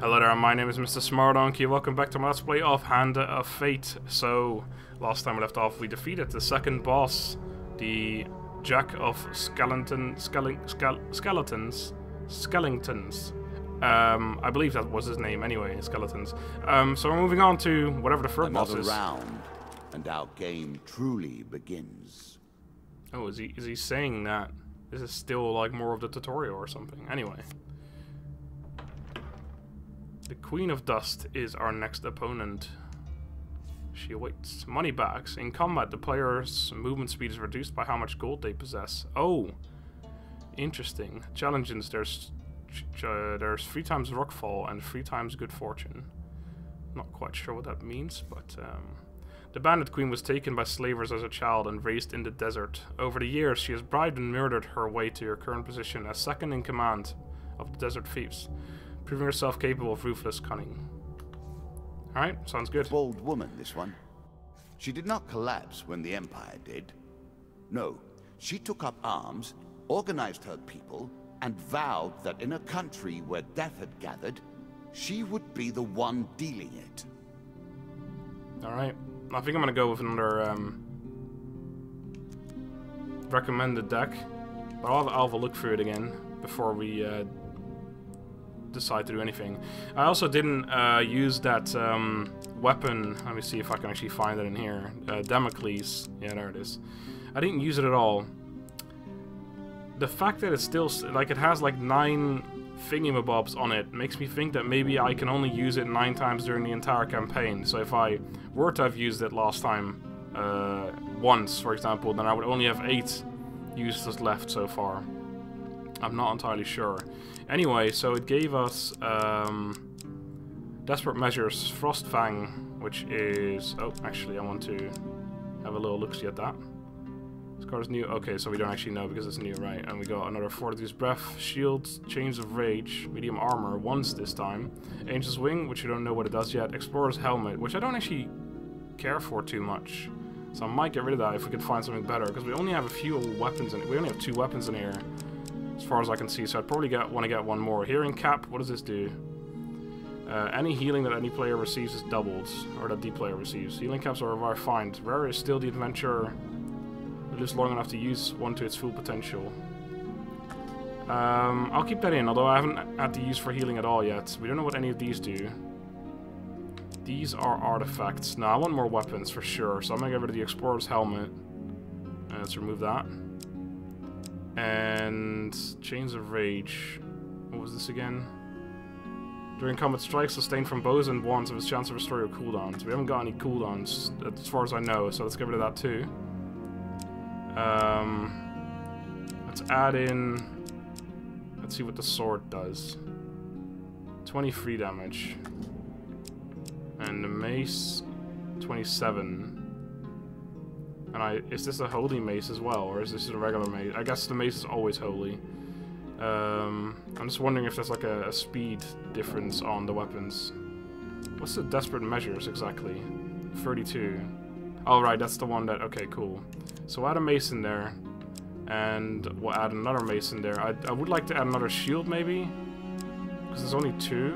Hello there, my name is Mr. Smardonkey. Welcome back to my Let's Play of Hand of Fate. So, last time we left off, we defeated the second boss, the Jack of Skeletons. I believe that was his name anyway, Skeletons. So we're moving on to whatever the third boss is. Another round, and our game truly begins. Oh, is he saying that? This is still like more of the tutorial or something. Anyway. The Queen of Dust is our next opponent. She awaits. Money bags. In combat, the player's movement speed is reduced by how much gold they possess. Oh, interesting. Challenges. There's 3 times rockfall and 3 times good fortune. Not quite sure what that means, but the Bandit Queen was taken by slavers as a child and raised in the desert. Over the years, she has bribed and murdered her way to her current position as second in command of the desert thieves, proving herself capable of ruthless cunning. Alright, sounds good. Bold woman, this one. She did not collapse when the Empire did. No, she took up arms, organized her people, and vowed that in a country where death had gathered, she would be the one dealing it. Alright, I think I'm gonna go with another recommended deck, but I'll have a look through it again before we decide to do anything. I also didn't use that weapon. Let me see if I can actually find it in here. Damocles. Yeah, there it is. I didn't use it at all. The fact that it's still like it has like 9 thingamabobs on it makes me think that maybe I can only use it 9 times during the entire campaign. So if I were to have used it last time once, for example, then I would only have 8 uses left so far. I'm not entirely sure. Anyway, so it gave us Desperate Measures, Frostfang, which is... Oh, actually, I want to have a little look-see at that. This card is new. Okay, so we don't actually know because it's new, right? And we got another Fortitude's Breath, Shields, Chains of Rage, Medium Armor, once this time. Angel's Wing, which we don't know what it does yet. Explorer's Helmet, which I don't actually care for too much. So I might get rid of that if we can find something better, because we only have a few weapons in it. We only have 2 weapons in here, as far as I can see, so I'd probably want to get one more. Healing Cap, what does this do? Any healing that any player receives is doubled, or that the player receives. Healing Caps are rare find. Rare is still the adventurer that lives long enough to use one to its full potential. I'll keep that in, although I haven't had to use for healing at all yet. We don't know what any of these do. These are artifacts. Now I want more weapons for sure, so I'm gonna get rid of the Explorer's Helmet. Let's remove that. And Chains of Rage. What was this again? During combat strikes sustained from bows and wands have a chance to restore your cooldowns. We haven't got any cooldowns as far as I know, so let's get rid of that too. Let's add in... Let's see what the sword does. 23 damage. And the mace, 27. And is this a holy mace as well, or is this a regular mace? I guess the mace is always holy. I'm just wondering if there's like a speed difference on the weapons. What's the Desperate Measures exactly? 32. Oh right, that's the one that... Okay, cool. So we'll add a mace in there, and we'll add another mace in there. I would like to add another shield maybe, because there's only 2.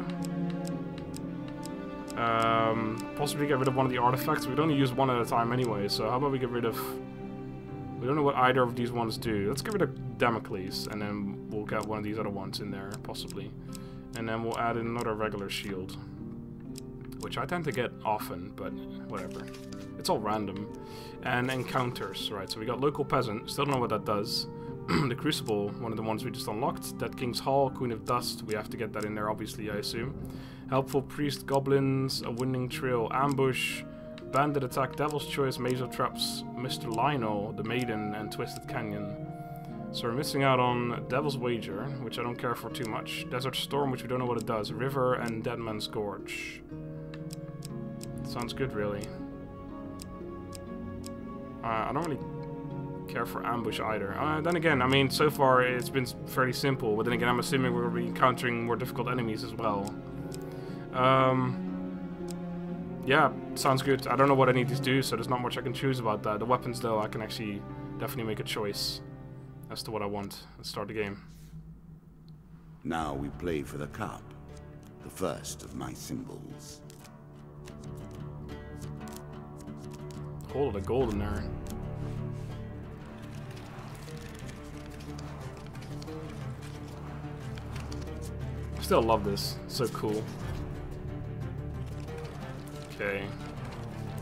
Possibly get rid of one of the artifacts. We'd only use one at a time anyway, so how about we get rid of... We don't know what either of these ones do. Let's get rid of Damocles, and then we'll get one of these other ones in there, possibly. And then we'll add in another regular shield, which I tend to get often, but whatever. It's all random. And encounters, right, so we got Local Peasant, still don't know what that does. The Crucible, one of the ones we just unlocked. Dead King's Hall, Queen of Dust, we have to get that in there, obviously, I assume. Helpful Priest, Goblins, A Winding Trail, Ambush, Bandit Attack, Devil's Choice, Maze of Traps, Mr. Lionel, The Maiden, and Twisted Canyon. So we're missing out on Devil's Wager, which I don't care for too much. Desert Storm, which we don't know what it does. River, and Dead Man's Gorge. Sounds good, really. I don't really care for Ambush either. Then again, I mean, so far it's been fairly simple, but then again, I'm assuming we're going to be encountering more difficult enemies as well. Yeah, sounds good. I don't know what any of these do, so there's not much I can choose about that. The weapons, though, I can actually definitely make a choice as to what I want. Let's start the game. Now we play for the cup. the first of my symbols. Whole lot of gold in there. Still love this. So cool. Okay.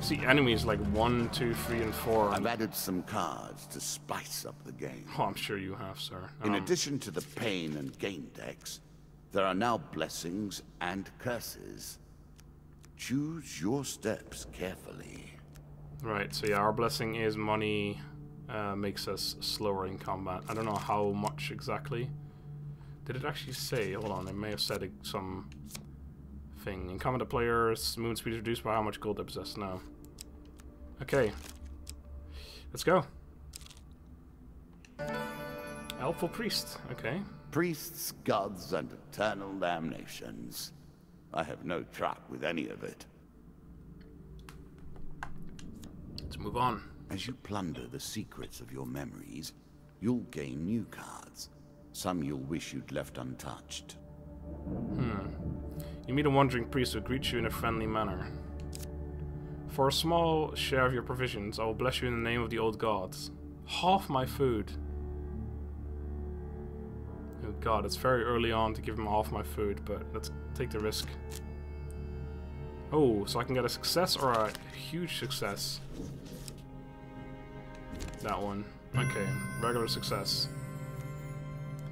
See enemies like 1, 2, 3, and 4. I've added some cards to spice up the game. Oh, I'm sure you have, sir. In addition to the pain and gain decks, there are now blessings and curses. Choose your steps carefully. Right, so yeah, our blessing is money makes us slower in combat. I don't know how much exactly. Did it actually say? Hold on, it may have said some thing. In combat, the player's movement speed is reduced by how much gold they possess. No. Okay. Let's go. Helpful priest. Okay. Priests, gods, and eternal damnations. I have no truck with any of it. Let's move on. As you plunder the secrets of your memories, you'll gain new cards. Some you'll wish you'd left untouched. You meet a wandering priest who greets you in a friendly manner. For a small share of your provisions, I will bless you in the name of the old gods. Half my food. Oh god, it's very early on to give him half my food, but let's take the risk. Oh, so I can get a success or a huge success. That one. Okay, regular success.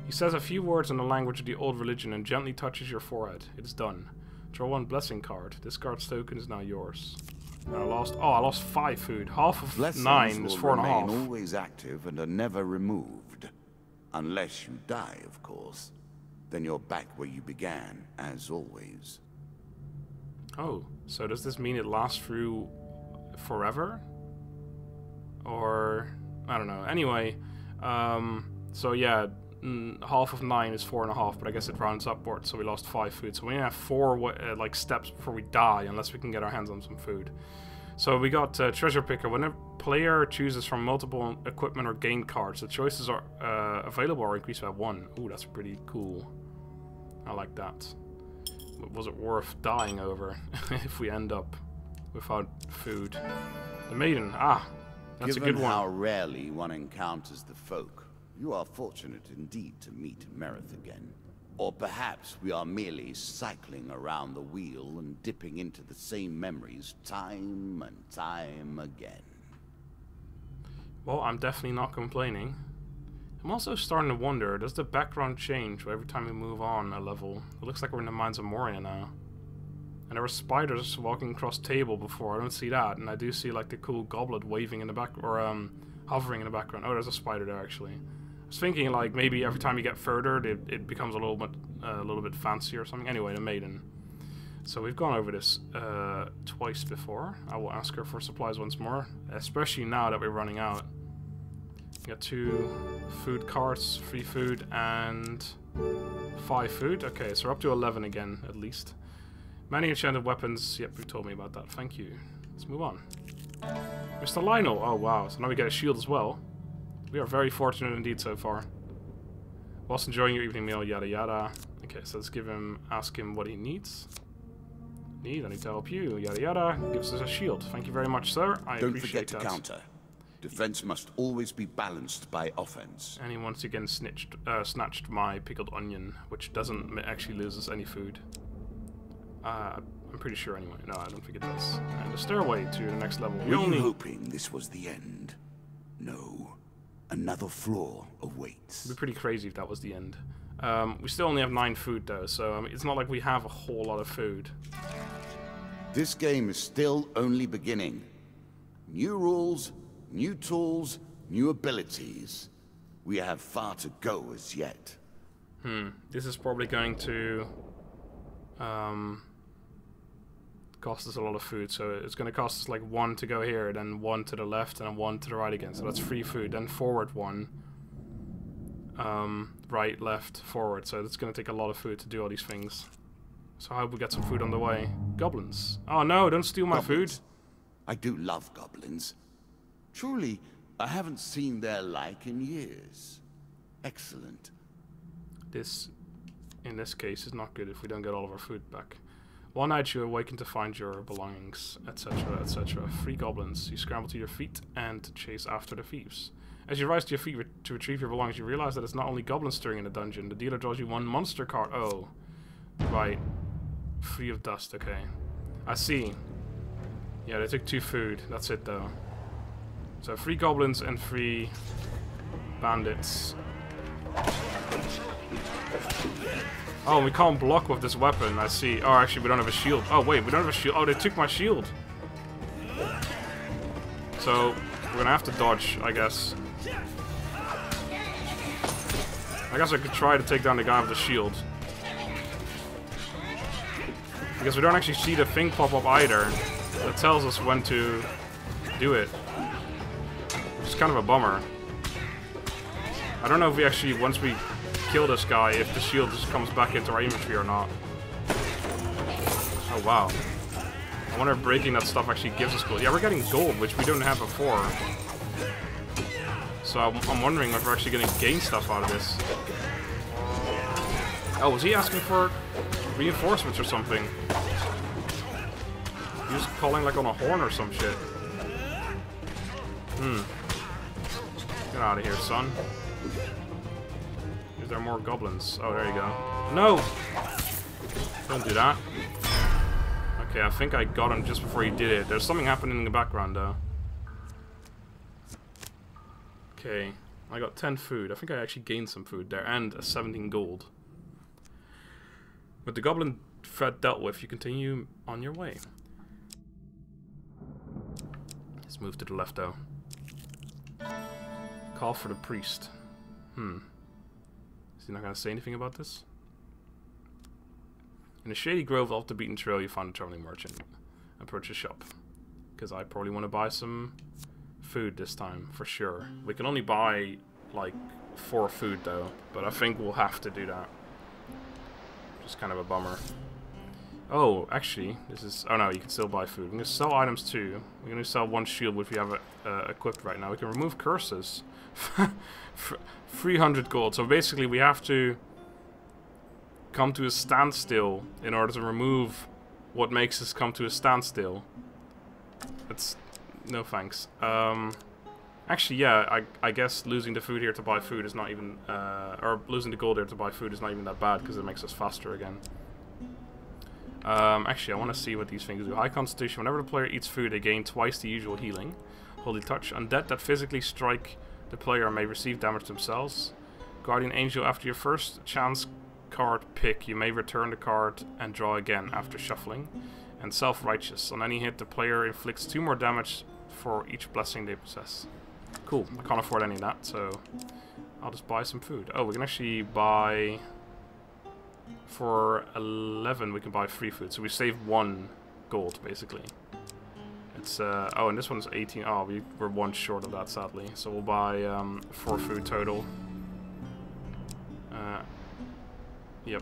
He says a few words in the language of the old religion and gently touches your forehead. It's done. Draw one blessing card. This card's token is now yours. And I lost 5 food. Half of Blessings 9 is 4.5. remain always active and are never removed. Unless you die, of course. Then you're back where you began, as always. Oh, so does this mean it lasts through forever? Or, I don't know. Anyway, so yeah, half of 9 is 4.5, but I guess it rounds upwards, so we lost 5 food. So we only have 4 like steps before we die, unless we can get our hands on some food. So we got Treasure Picker. When a player chooses from multiple equipment or gain cards, the choices are available are increased by 1. Ooh, that's pretty cool. I like that. But was it worth dying over if we end up without food? The Maiden. Ah, that's a good one. Given how rarely one encounters the folk, you are fortunate indeed to meet Merith again. Or perhaps we are merely cycling around the wheel and dipping into the same memories time and time again. Well, I'm definitely not complaining. I'm also starting to wonder, does the background change every time we move on a level? It looks like we're in the Mines of Moria now. And there were spiders walking across table before, I don't see that. And I do see like the cool goblet waving in the back, or hovering in the background. Oh, there's a spider there actually. I was thinking like maybe every time you get further, it becomes a little bit fancier or something. Anyway, the Maiden. So we've gone over this twice before. I will ask her for supplies once more, especially now that we're running out. We got 2 food carts, 3 food, and 5 food. Okay, so we're up to 11 again, at least. Many enchanted weapons. Yep, you told me about that. Thank you. Let's move on. Mr. Lionel. Oh, wow. So now we get a shield as well. We are very fortunate indeed so far. Whilst enjoying your evening meal, yada yada. Okay, so let's ask him what he needs. I need to help you, yada yada. Gives us a shield. Thank you very much, sir. I Don't appreciate forget to counter. Defense must always be balanced by offense. And he once again snatched my pickled onion, which doesn't actually lose us any food. I'm pretty sure anyway. No, I don't think it does. And the stairway to the next level. Were you hoping this was the end? No. Another floor awaits. It'd be pretty crazy if that was the end. We still only have 9 food though, so I mean, it's not like we have a whole lot of food. This game is still only beginning. New rules, new tools, new abilities. We have far to go as yet. This is probably going to cost us a lot of food, so it's going to cost us like 1 to go here, then 1 to the left, and then 1 to the right again. So that's 3 food, then forward 1. Right, left, forward. So it's going to take a lot of food to do all these things. So I hope we get some food on the way. Goblins. Oh no, don't steal my food. I do love goblins. Truly, I haven't seen their like in years. Excellent. This in this case is not good if we don't get all of our food back. One night you awaken to find your belongings, etc, etc. 3 goblins. You scramble to your feet and chase after the thieves. As you rise to your feet to retrieve your belongings, you realize that it's not only goblins stirring in the dungeon. The dealer draws you 1 monster card. Oh. Right. Free of dust, okay. I see. Yeah, they took 2 food. That's it, though. So 3 goblins and 3 bandits. Oh, we can't block with this weapon, I see. Oh, actually, we don't have a shield. Oh, wait, we don't have a shield. Oh, they took my shield. So, we're gonna have to dodge, I guess. I guess I could try to take down the guy with the shield. Because we don't actually see the thing pop up either. That tells us when to do it. Which is kind of a bummer. I don't know if we actually, once we kill this guy, if the shield just comes back into our inventory or not. Oh wow. I wonder if breaking that stuff actually gives us gold. Yeah, we're getting gold, which we didn't have before. So I'm wondering if we're actually going to gain stuff out of this. Oh, was he asking for reinforcements or something? He was calling like on a horn or some shit. Get out of here, son. Is there more goblins? Oh, there you go. No! Don't do that. Okay, I think I got him just before he did it. There's something happening in the background, though. Okay, I got 10 food. I think I actually gained some food there, and a 17 gold. With the goblin threat dealt with, you continue on your way. Let's move to the left, though. Call for the priest. Is he not going to say anything about this? In a shady grove off the beaten trail, you find a traveling merchant. Approach his shop. Because I probably want to buy some food this time, for sure. We can only buy, like, 4 food, though. But I think we'll have to do that. Just kind of a bummer. Oh, actually, this is... Oh, no, you can still buy food. We're going to sell items, too. We're going to sell 1 shield, which we have equipped right now. We can remove curses. 300 gold. So basically we have to come to a standstill in order to remove what makes us come to a standstill. That's... no thanks. Actually, yeah, I guess losing the food here to buy food is not even... or losing the gold here to buy food is not even that bad because it makes us faster again. Actually, I want to see what these things do. High Constitution. Whenever the player eats food, they gain twice the usual healing. Holy Touch. Undead that physically strike the player may receive damage themselves. Guardian Angel. After your first chance card pick, you may return the card and draw again after shuffling. And Self-Righteous. On any hit, the player inflicts 2 more damage for each blessing they possess. Cool. I can't afford any of that, so I'll just buy some food. Oh, we can actually buy... For 11, we can buy 3 food. So we save 1 gold, basically. It's, oh, and this one's 18. Oh, we're 1 short of that, sadly. So we'll buy 4 food total. Yep.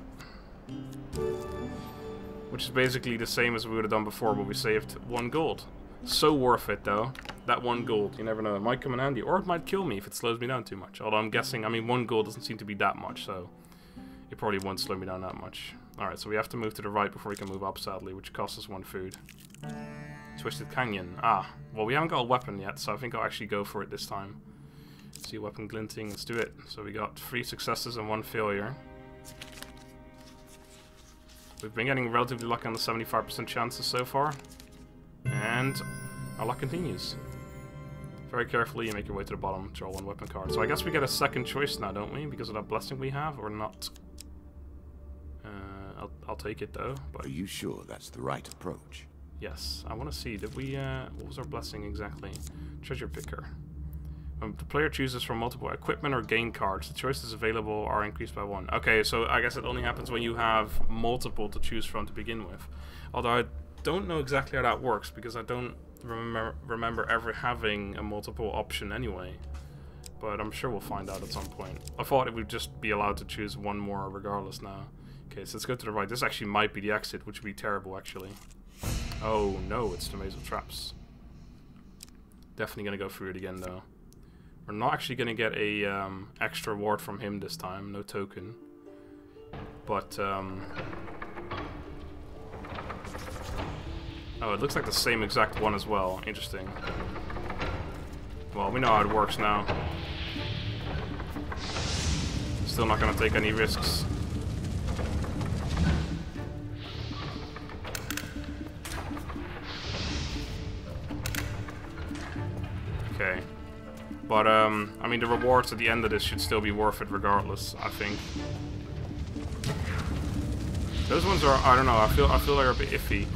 Which is basically the same as we would have done before, but we saved 1 gold. So worth it, though. That 1 gold. You never know. It might come in handy. Or it might kill me if it slows me down too much. Although I'm guessing, I mean, 1 gold doesn't seem to be that much, so... It probably won't slow me down that much. Alright, so we have to move to the right before we can move up, sadly, which costs us 1 food. Twisted Canyon. Ah, well, we haven't got a weapon yet, so I think I'll actually go for it this time. See a weapon glinting, let's do it. So we got 3 successes and 1 failure. We've been getting relatively lucky on the 75% chances so far. And our luck continues. Very carefully, you make your way to the bottom, draw 1 weapon card. So I guess we get a second choice now, don't we? Because of that blessing we have, or not? I'll take it, though. But are you sure that's the right approach? Yes. I want to see, did we, what was our blessing exactly? Treasure Picker. When the player chooses from multiple equipment or gain cards, the choices available are increased by 1. Okay, so I guess it only happens when you have multiple to choose from to begin with. Although I don't know exactly how that works, because I don't remember ever having a multiple option anyway. But I'm sure we'll find out at some point. I thought it would just be allowed to choose 1 more regardless now. Okay, so let's go to the right. This actually might be the exit, which would be terrible, actually. Oh, no, it's the Maze of Traps. Definitely gonna go through it again, though. We're not actually gonna get a extra reward from him this time. No token. But, oh, it looks like the same exact one as well. Interesting. Well, we know how it works now. Still not gonna take any risks. Okay. But, I mean, the rewards at the end of this should still be worth it regardless, I think. Those ones are, I don't know, I feel like they're a bit iffy.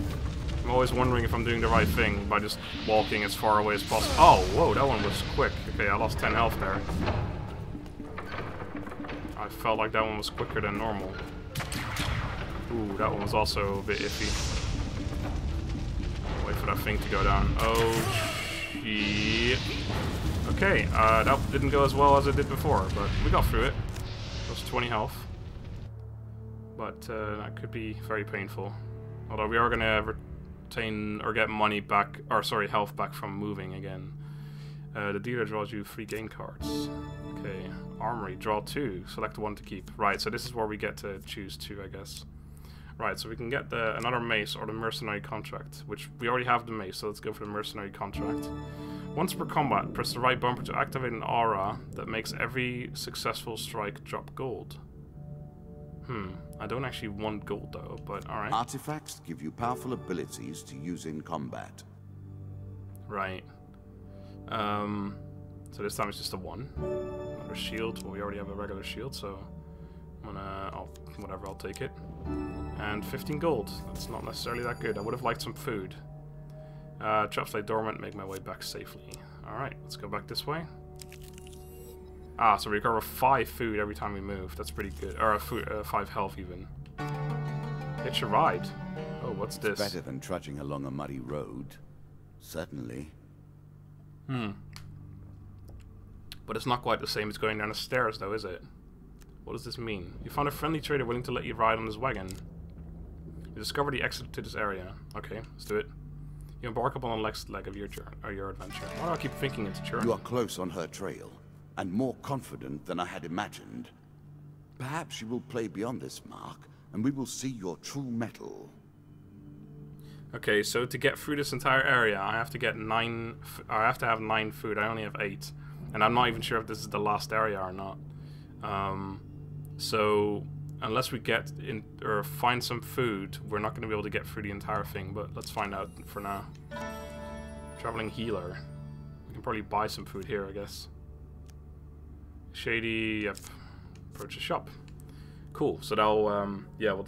I'm always wondering if I'm doing the right thing by just walking as far away as possible. Oh, whoa, that one was quick. Okay, I lost 10 health there. I felt like that one was quicker than normal. Ooh, that one was also a bit iffy. Wait for that thing to go down. Oh, shit. Okay, that didn't go as well as it did before, but we got through it. That was 20 health. But that could be very painful. Although we are going to retain or get money back, or sorry, health back from moving again. The dealer draws you 3 game cards. Okay, armory, draw 2, select one to keep. Right, so this is where we get to choose 2, I guess. Right, so we can get another mace or the mercenary contract, which we already have the mace, so let's go for the mercenary contract. Once per combat, press the right bumper to activate an aura that makes every successful strike drop gold. I don't actually want gold though, but alright. Artifacts give you powerful abilities to use in combat. Right. So this time it's just a 1. Another shield. Well, we already have a regular shield, so I'm gonna, whatever, I'll take it. And 15 gold. That's not necessarily that good. I would have liked some food. Traps lay dormant, make my way back safely. Alright, let's go back this way. Ah, so we recover 5 food every time we move. That's pretty good. Or 5 health even. Hitch a ride. Oh, what's this? Better than trudging along a muddy road. Certainly. But it's not quite the same as going down the stairs though, is it? What does this mean? You found a friendly trader willing to let you ride on his wagon. You discover the exit to this area. Okay, let's do it. You embark upon the next leg of your journey, or your adventure. Why do I keep thinking it's a journey? You are close on her trail, and more confident than I had imagined. Perhaps you will play beyond this mark, and we will see your true mettle. Okay, so to get through this entire area, I have to get 9. I have to have 9 food. I only have 8, and I'm not even sure if this is the last area or not. So unless we get in or find some food, we're not going to be able to get through the entire thing. But let's find out for now. Traveling healer. We can probably buy some food here, I guess. Shady. Yep. Approach a shop. Cool. So that'll yeah, we'll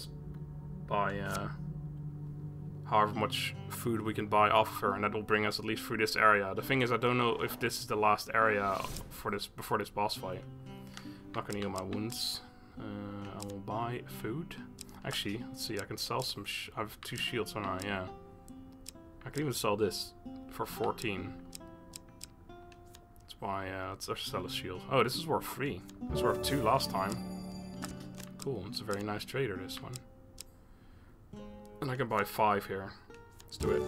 buy however much food we can buy off her, and that will bring us at least through this area. The thing is, I don't know if this is the last area for this before this boss fight. I'm not gonna heal my wounds. I will buy food. Actually, let's see. I can sell some. I have 2 shields, don't I? Yeah. I can even sell this for 14. Let's buy. Let's sell a shield. Oh, this is worth 3. It was worth 2 last time. Cool. It's a very nice trader, this one. And I can buy 5 here. Let's do it.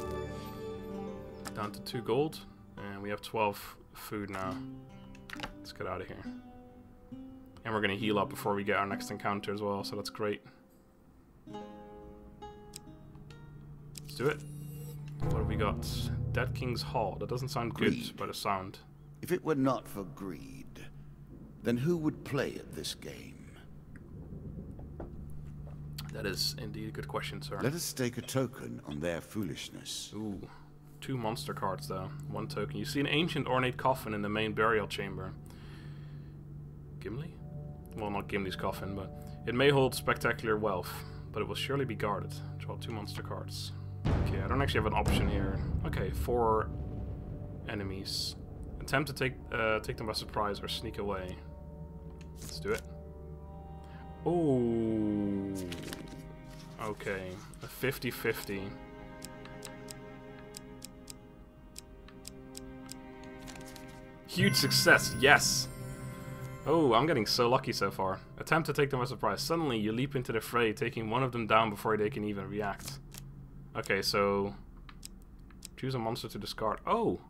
Down to 2 gold, and we have 12 food now. Let's get out of here. And we're going to heal up before we get our next encounter as well, so that's great. Let's do it. What have we got? Dead King's Hall. That doesn't sound good by the sound. If it were not for greed, then who would play at this game? That is indeed a good question, sir. Let us stake a token on their foolishness. Ooh. 2 monster cards, though. 1 token. You see an ancient ornate coffin in the main burial chamber. Gimli? Well, not Gimli's coffin, but it may hold spectacular wealth, but it will surely be guarded. Draw 2 monster cards. Okay, I don't actually have an option here. Okay, 4 enemies. Attempt to take them by surprise or sneak away. Let's do it. Oh. Okay, a 50-50. Huge success, yes! Oh, I'm getting so lucky so far. Attempt to take them by surprise. Suddenly, you leap into the fray, taking one of them down before they can even react. Okay, so choose a monster to discard. Oh!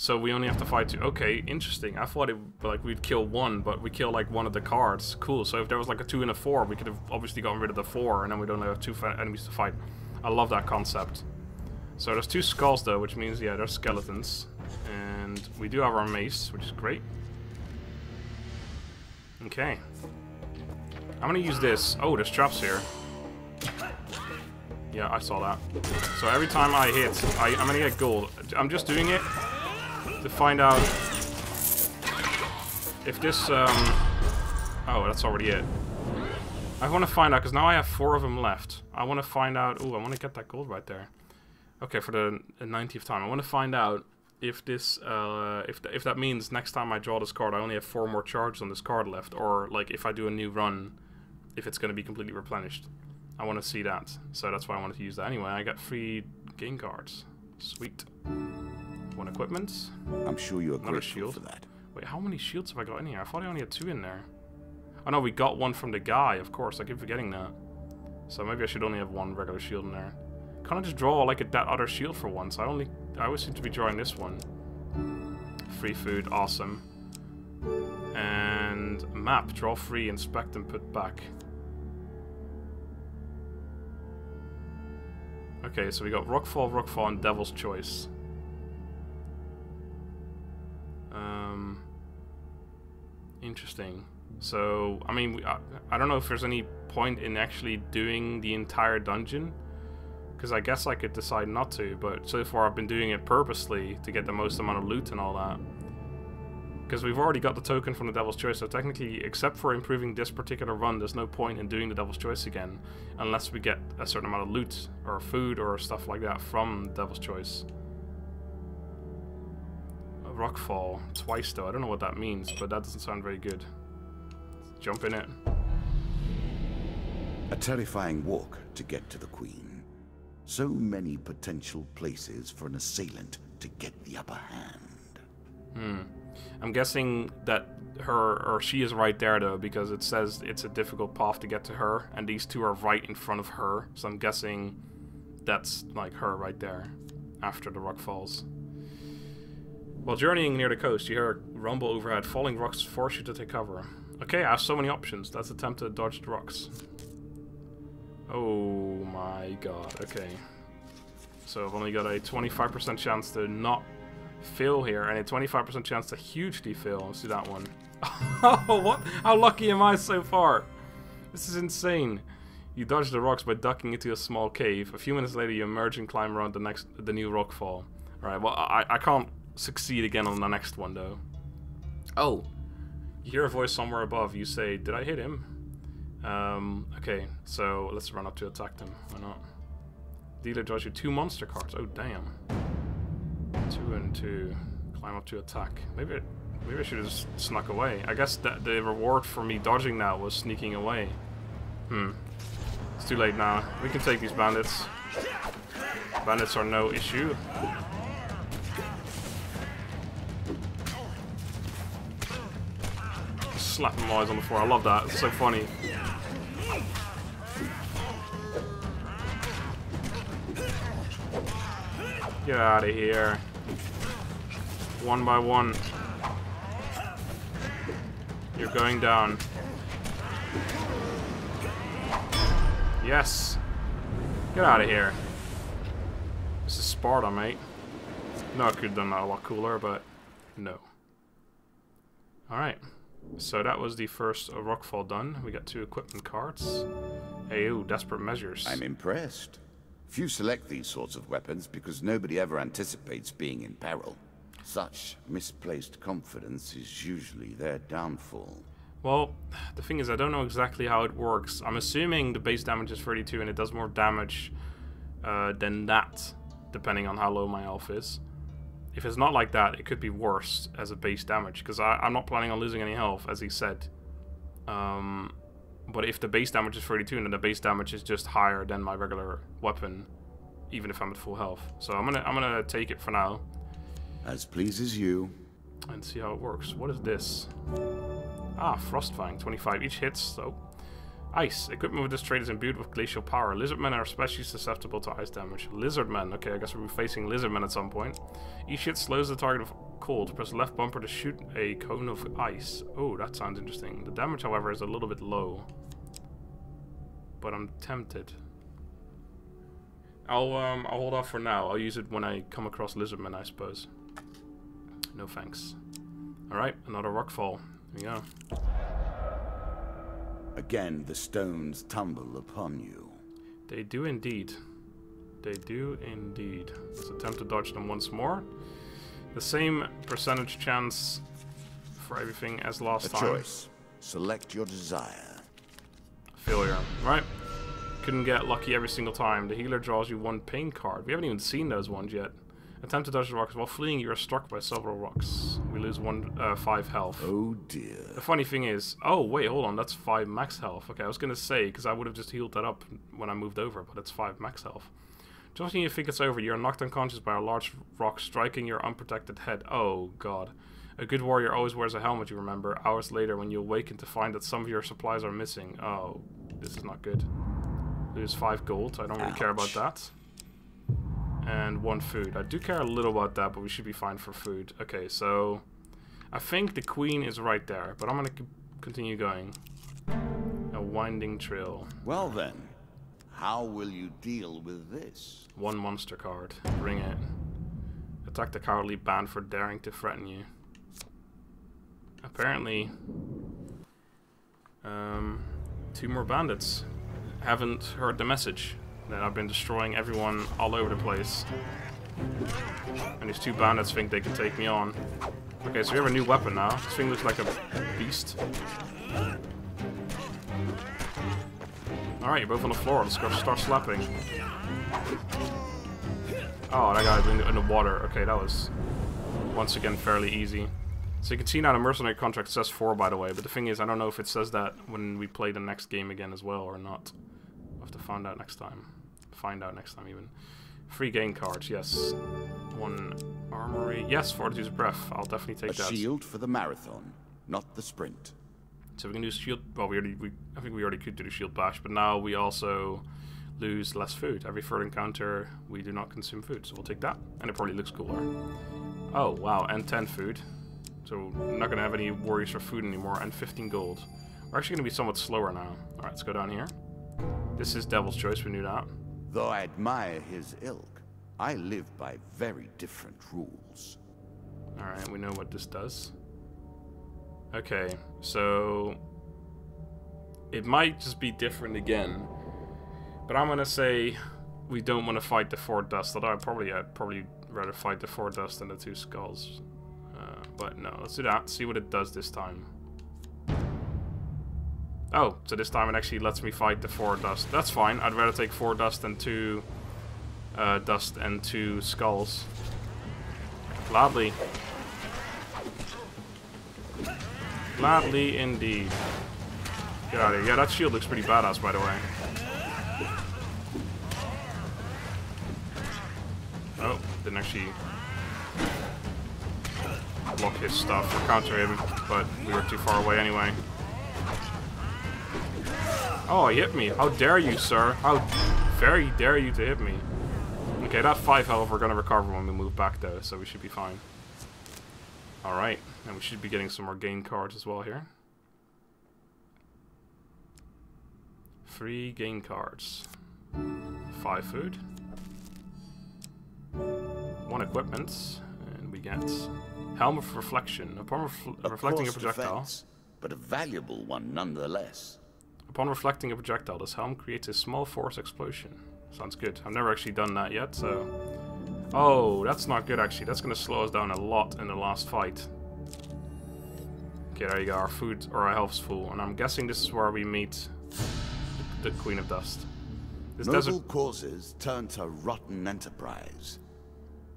So we only have to fight 2. Okay, interesting. I thought we'd kill 1, but we kill like 1 of the cards. Cool. So if there was like a 2 and a 4, we could have obviously gotten rid of the 4, and then we'd only have 2 enemies to fight. I love that concept. So there's 2 skulls though, which means yeah, there's skeletons, and we do have our mace, which is great. Okay. I'm gonna use this. Oh, there's traps here. Yeah, I saw that. So every time I hit, I'm gonna get gold. I'm just doing it to find out if this, oh, that's already it. I want to find out, because now I have 4 of them left. I want to find out, ooh, I want to get that gold right there. Okay, for the 90th time. I want to find out if this, if that means next time I draw this card, I only have 4 more charges on this card left, or like if I do a new run, if it's going to be completely replenished. I want to see that, so that's why I wanted to use that. Anyway, I got 3 game cards. Sweet. 1 equipment. I'm sure you're another grateful shield for that. Wait, how many shields have I got in here? I thought I only had 2 in there. Oh no, we got 1 from the guy, of course. I keep forgetting that. So maybe I should only have 1 regular shield in there. Can't I just draw like that other shield for once? I always seem to be drawing this one. Free food, awesome. And map, draw free, inspect and put back. Okay, so we got Rockfall, and Devil's Choice. Interesting. So, I mean, I don't know if there's any point in actually doing the entire dungeon, because I guess I could decide not to, but so far I've been doing it purposely to get the most amount of loot and all that. Because we've already got the token from the Devil's Choice, so technically, except for improving this particular run, there's no point in doing the Devil's Choice again, unless we get a certain amount of loot, or food, or stuff like that from Devil's Choice. Rockfall, twice though, I don't know what that means, but that doesn't sound very good. Let's jump in it. A terrifying walk to get to the Queen. So many potential places for an assailant to get the upper hand. I'm guessing that she is right there though, because it says it's a difficult path to get to her, and these 2 are right in front of her, so I'm guessing that's like her right there, after the rock falls. While journeying near the coast, you hear a rumble overhead. Falling rocks force you to take cover. Okay, I have so many options. Let's attempt to dodge the rocks. Oh my god, okay. So I've only got a 25% chance to not fail here, and a 25% chance to hugely fail. Let's do that one. Oh, what? How lucky am I so far? This is insane. You dodge the rocks by ducking into a small cave. A few minutes later, you emerge and climb around the new rock fall. Alright, well, I can't succeed again on the next one, though. Oh. You hear a voice somewhere above. You say, did I hit him? Okay, so let's run up to attack them. Why not? Dealer draws you 2 monster cards. Oh, damn. 2 and 2. Climb up to attack. Maybe I should have just snuck away. I guess that the reward for me dodging that was sneaking away. It's too late now. We can take these bandits. Bandits are no issue. Slapping noise on the floor. I love that. It's so funny. Get out of here. 1 by 1. You're going down. Yes. Get out of here. This is Sparta, mate. No, I could have done that a lot cooler, but no. Alright. So that was the first rockfall done. We got 2 equipment cards. Hey, ooh, desperate measures. I'm impressed. Few select these sorts of weapons because nobody ever anticipates being in peril. Such misplaced confidence is usually their downfall. Well, the thing is, I don't know exactly how it works. I'm assuming the base damage is 32 and it does more damage than that, depending on how low my health is. If it's not like that, it could be worse as a base damage, because I'm not planning on losing any health, as he said. But if the base damage is 32, then the base damage is just higher than my regular weapon, even if I'm at full health. So I'm gonna take it for now. As pleases you. And see how it works. What is this? Ah, Frostfang, 25. Each hits, so Ice. Equipment with this trait is imbued with glacial power. Lizardmen are especially susceptible to ice damage. Lizardmen. Okay, I guess we'll be facing lizardmen at some point. Each hit slows the target of cold. Press left bumper to shoot a cone of ice. Oh, that sounds interesting. The damage, however, is a little bit low. But I'm tempted. I'll hold off for now. I'll use it when I come across lizardmen, I suppose. No thanks. Alright, another rockfall. Here we go. Again, the stones tumble upon you. They do indeed. They do indeed. Let's attempt to dodge them once more. The same percentage chance for everything as last time. A choice. Select your desire. Failure. Right. Couldn't get lucky every single time. The healer draws you one pain card. We haven't even seen those ones yet. Attempt to dodge the rocks. While fleeing, you are struck by several rocks. We lose 5 health. Oh dear. The funny thing is... Oh, wait, hold on. That's 5 max health. Okay, I was going to say, because I would have just healed that up when I moved over, but it's 5 max health. Just when you think it's over, you are knocked unconscious by a large rock striking your unprotected head. Oh, God. A good warrior always wears a helmet, you remember. Hours later, when you awaken to find that some of your supplies are missing. Oh, this is not good. Lose 5 gold. I don't really care about that. And 1 food. I do care a little about that, but we should be fine for food. Okay, so I think the queen is right there, but I'm going to continue going. A winding trail. Well then, how will you deal with this? 1 monster card. Bring it. Attack the cowardly band for daring to threaten you. Apparently, 2 more bandits. Haven't heard the message. That I've been destroying everyone all over the place. And these 2 bandits think they can take me on. Okay, so we have a new weapon now. This thing looks like a beast. Alright, you're both on the floor. Let's go start slapping. Oh, that guy's in the water. Okay, that was once again fairly easy. So you can see now the mercenary contract says 4, by the way. But the thing is, I don't know if it says that when we play the next game again as well or not. We'll have to find out next time. Even. 3 gain cards, yes. 1 armory. Yes, Fortitude's Breath. I'll definitely take that. A shield for the marathon, not the sprint. So we can do shield. Well, I think we already could do the shield bash, but now we also lose less food. Every third encounter, we do not consume food, so we'll take that. And it probably looks cooler. Oh, wow, and 10 food. So we're not going to have any worries for food anymore, and 15 gold. We're actually going to be somewhat slower now. Alright, let's go down here. This is Devil's Choice, we knew that. Though I admire his ilk, I live by very different rules. Alright, we know what this does. Okay, so... It might just be different again. But I'm gonna say we don't want to fight the 4 dust, although I'd probably rather fight the 4 dust than the 2 skulls. But no, let's do that, see what it does this time. Oh, so this time it actually lets me fight the 4 dust. That's fine. I'd rather take 4 dust than 2 dust and 2 skulls. Gladly. Gladly indeed. Get out of here. Yeah, that shield looks pretty badass, by the way. Oh, didn't actually block his stuff or counter him, but we were too far away anyway. Oh, he hit me. How dare you, sir? How very dare you to hit me? Okay, that 5 health we're going to recover when we move back, though, so we should be fine. Alright, and we should be getting some more gain cards as well here. 3 gain cards. 5 food. 1 equipment. And we get Helm of Reflection. Upon reflecting a projectile. Defense, but a valuable one nonetheless. Upon reflecting a projectile, this helm creates a small force explosion. Sounds good. I've never actually done that yet, so... Oh, that's not good, actually. That's going to slow us down a lot in the last fight. Okay, there you go. Our food, or our health's full. And I'm guessing this is where we meet the Queen of Dust. This Noble causes turn to rotten enterprise.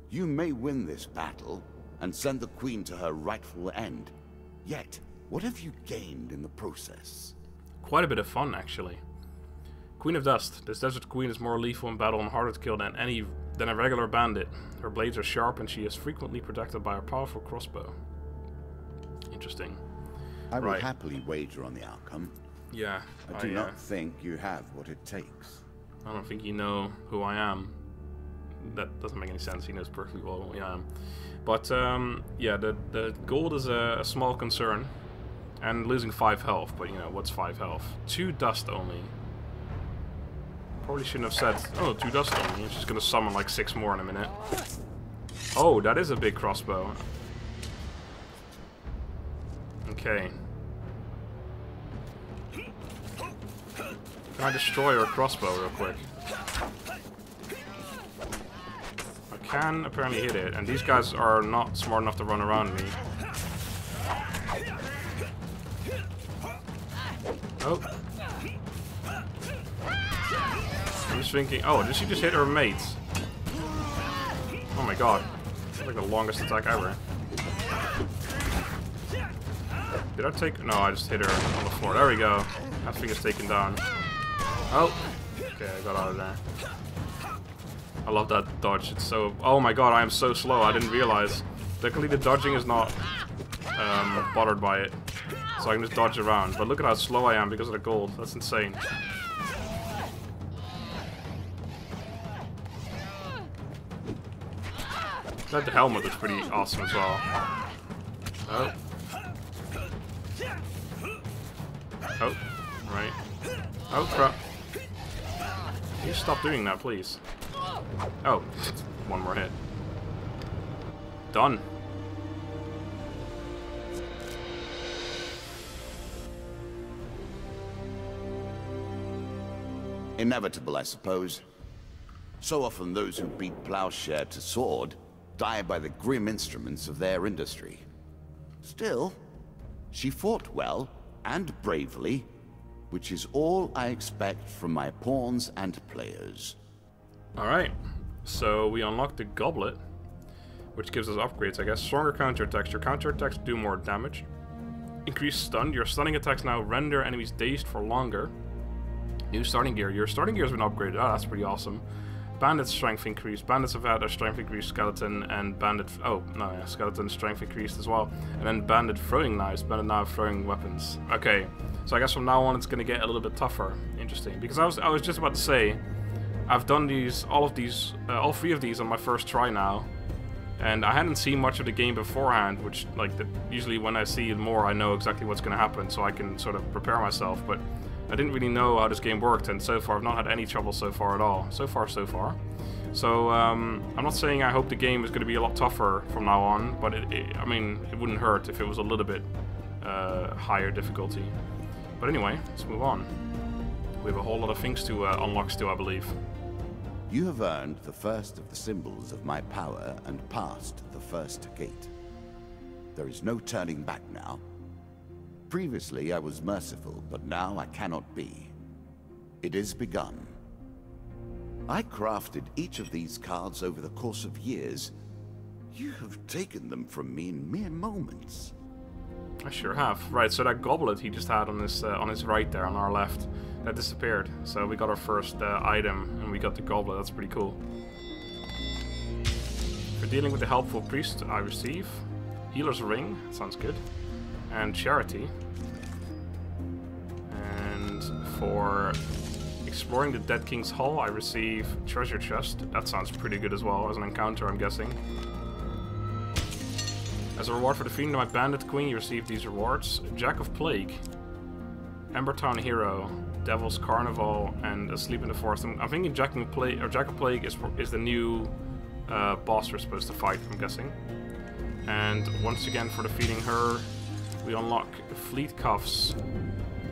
You may win this battle, and send the Queen to her rightful end. Yet, what have you gained in the process? Quite a bit of fun, actually. Queen of Dust. This desert queen is more lethal in battle and harder to kill than a regular bandit. Her blades are sharp and she is frequently protected by a powerful crossbow. Interesting. I will happily wager on the outcome. Yeah. I do not think you have what it takes. I don't think you know who I am. That doesn't make any sense. He knows perfectly well who I am. But yeah, the gold is a small concern, and losing 5 health. But you know, what's 5 health? 2 dust only. Probably shouldn't have said, oh, 2 dust only. It's just gonna summon like 6 more in a minute. Oh, that is a big crossbow. Okay. Can I destroy her crossbow real quick? I can apparently hit it, and these guys are not smart enough to run around me. Oh. I'm just thinking, oh, did she just hit her mates? Oh my god. That's like the longest attack ever. Did I take... No, I just hit her on the floor. There we go. That thing is taken down. Oh. Okay, I got out of there. I love that dodge. It's so... Oh my god, I am so slow. I didn't realize. Luckily, the dodging is not bothered by it. So I can just dodge around. But look at how slow I am because of the gold. That's insane. That helmet is pretty awesome as well. Oh. Oh. Right. Oh, crap. Can you stop doing that, please? Oh. One more hit. Done. Inevitable, I suppose. So often those who beat plowshare to sword die by the grim instruments of their industry. Still, she fought well and bravely, which is all I expect from my pawns and players. Alright, so we unlocked the goblet, which gives us upgrades, I guess. Stronger counterattacks. Your counterattacks do more damage. Increased stun. Your stunning attacks now render enemies dazed for longer. New starting gear. Your starting gear has been upgraded. Oh, that's pretty awesome. Bandit strength increased. Bandits have had a strength increased, skeleton, and bandit... Oh, no, yeah, skeleton strength increased as well. And then bandit throwing knives. Bandit now throwing weapons. Okay, so I guess from now on it's going to get a little bit tougher. Interesting. Because I was just about to say, I've done all 3 of these on my first try now. And I hadn't seen much of the game beforehand, which, like, usually when I see more, I know exactly what's going to happen, so I can sort of prepare myself. But I didn't really know how this game worked, and so far I've not had any trouble so far at all. So far, so far. So, I'm not saying I hope the game is going to be a lot tougher from now on, but I mean, it wouldn't hurt if it was a little bit higher difficulty. But anyway, let's move on. We have a whole lot of things to unlock still, I believe. You have earned the first of the symbols of my power and passed the first gate. There is no turning back now. Previously, I was merciful, but now I cannot be. It is begun. I crafted each of these cards over the course of years. You have taken them from me in mere moments. I sure have. Right, so that goblet he just had on his right there, on our left, that disappeared. So we got our first item, and we got the goblet. That's pretty cool. For dealing with the helpful priest, I receive Healer's Ring. Sounds good. And Charity. And for exploring the Dead King's Hall, I receive Treasure Chest. That sounds pretty good as well, as an encounter, I'm guessing. As a reward for defeating my Bandit Queen, you receive these rewards. Jack of Plague, Embertown Hero, Devil's Carnival, and Asleep in the Forest. I'm thinking Jack of Plague is the new boss we're supposed to fight, I'm guessing. And once again, for defeating her, we unlock Fleet Cuffs,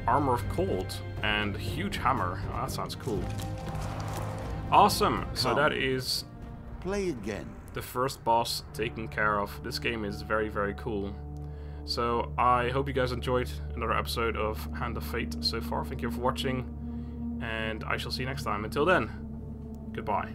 Armor of Cold, and Huge Hammer. Oh, that sounds cool. Awesome! So that is... Play again. The first boss taken care of. This game is very, very cool. So I hope you guys enjoyed another episode of Hand of Fate so far. Thank you for watching, and I shall see you next time. Until then, goodbye.